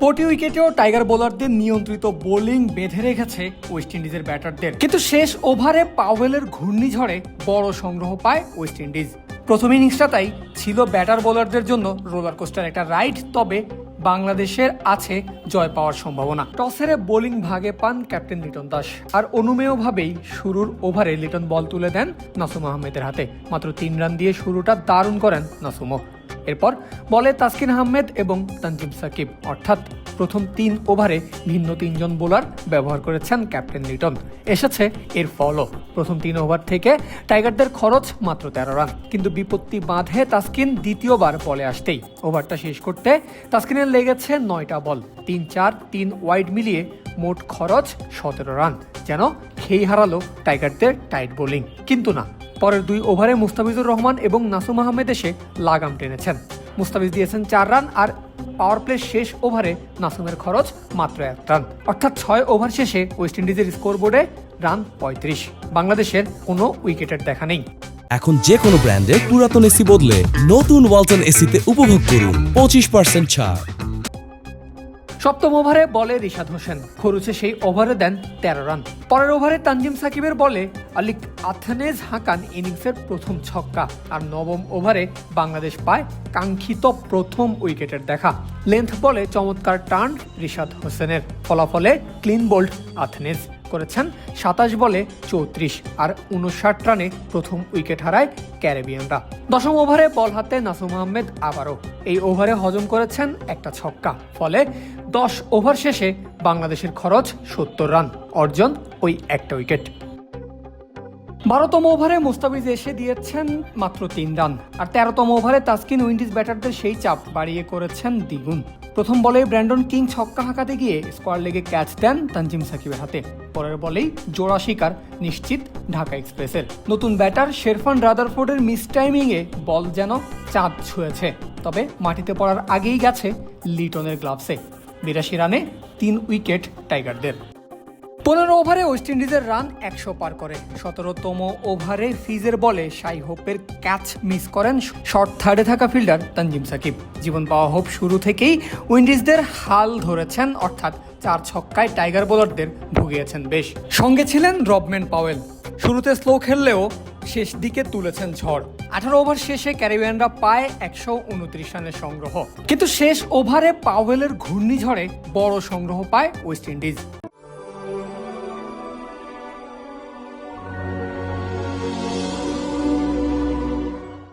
প্রতি উইকেটেও টাইগার বোলারদের নিয়ন্ত্রিত বোলিং বেঁধে রেখেছে ওয়েস্ট ইন্ডিজের ব্যাটারদের, কিন্তু শেষ ওভারে পাওয়েলের ঘূর্ণিঝড়ে বড় সংগ্রহ পায় ওয়েস্ট ইন্ডিজ। প্রথম ইনিংসটা তাই ছিল ব্যাটার বোলারদের জন্য রোলার কোস্টার একটা রাইড, তবে বাংলাদেশের আছে জয় পাওয়ার সম্ভাবনা। টস হেরে বোলিং ভাগে পান ক্যাপ্টেন লিটন দাস, আর অনুমেয়ভাবেই শুরুর ওভারে লিটন বল তুলে দেন নাসুম আহমেদের হাতে। মাত্র 3 রান দিয়ে শুরুটা দারুণ করেন নাসুমও। এরপর বলে তাসকিন আহমেদ এবং তানজিম সাকিব, অর্থাৎ প্রথম 3 ওভারে ভিন্ন 3 জন বোলার ব্যবহার করেছেন ক্যাপ্টেন লিটন। এসেছে এর ফলও। প্রথম 3 ওভার থেকে টাইগারদের খরচ মাত্র 13 রান, কিন্তু বিপত্তি বাঁধে তাসকিন দ্বিতীয়বার বলে আসতেই। ওভারটা শেষ করতে তাসকিনের লেগেছে 9টা বল, 3-4, 3 ওয়াইড মিলিয়ে মোট খরচ 17 রান। যেন খেই হারালো টাইগারদের টাইট বোলিং। কিন্তু না, পরের 2 ওভারে মুস্তাফিজুর রহমান এবং নাসুম আহমেদ এসে লাগাম টেনেছেন। মুস্তাফিজ দিয়েছেন 4 রান, আর পাওয়ার প্লে শেষ ওভারে নাসুমের খরচ মাত্র 1 রান। অর্থাৎ 6 ওভার শেষে ওয়েস্ট ইন্ডিজের স্কোরবোর্ডে রান 35। বাংলাদেশের কোনো উইকেটের দেখা নেই। এখন যে কোনো ব্র্যান্ডের পুরাতন এসি বদলে নতুন ওয়ালটন এসিতে উপভোগ করুন 25% ছাড়। সপ্তম ওভারে বলে রিশাদ হোসেন, খরুচে সেই ওভারে দেন 13 রান। পরের ওভারে তানজিম সাকিবের বলে আলিক আথনেজ হাঁকান ইনিংসের প্রথম ছক্কা, আর নবম ওভারে বাংলাদেশ পায় কাঙ্ক্ষিত প্রথম উইকেটের দেখা। লেন্থ বলে চমৎকার টার্ন রিশাদ হোসেনের, ফলাফলে ক্লিন বোল্ড আথনেজ করেছেন 27 বলে 34, আর 59 রানে প্রথম উইকেট হারায় ক্যারিবিয়ানরা। দশম ওভারে বল হাতে নাসুম আহমেদ আবারও এই ওভারে হজম করেছেন একটা ছক্কা, ফলে 10 ওভার শেষে বাংলাদেশের খরচ 70 রান, অর্জন ওই একটা উইকেট। 12তম ওভারে মুস্তাফিজ এসে দিয়েছেন মাত্র 3 রান, আর 13তম ওভারে তাসকিন উইন্ডিজ ব্যাটারদের সেই চাপ বাড়িয়ে করেছেন দ্বিগুণ। প্রথম বলেই ব্র্যান্ডন কিং ছক্কা হাঁকাতে গিয়ে স্কোয়ার লেগে ক্যাচ দেন তানজিম সাকিবের হাতে। পরের বলেই জোড়া শিকার নিশ্চিত ঢাকা এক্সপ্রেসের। নতুন ব্যাটার শেরফান রাদারফোর্ডের মিস টাইমিংয়ে বল যেন চাঁদ ছুঁয়েছে, তবে মাটিতে পড়ার আগেই গেছে লিটনের গ্লাভসে। 82 রানে 3 উইকেট টাইগারদের। 15 ওভারে ওয়েস্ট ইন্ডিজের রান 100 পার করে। 17তম ওভারে ফিজের বলে শাই হোপের ক্যাচ মিস করেন শর্ট থার্ডে থাকা ফিল্ডার তানজিম সাকিব। জীবন পাওয়া হোপ শুরু থেকেই উইন্ডিজদের হাল ধরেছেন, অর্থাৎ 4 ছক্কায় টাইগার বোলারদের ভুগিয়েছেন বেশ। সঙ্গে ছিলেন রবম্যান পাওয়েল। শুরুতে স্লো খেললেও শেষ দিকে তুলেছেন ঝড়। 18 ওভার শেষে ক্যারিবিয়ানরা পায় 129 রানের সংগ্রহ, কিন্তু শেষ ওভারে পাওয়েলের ঘূর্ণিঝড়ে বড় সংগ্রহ পায় ওয়েস্ট ইন্ডিজ।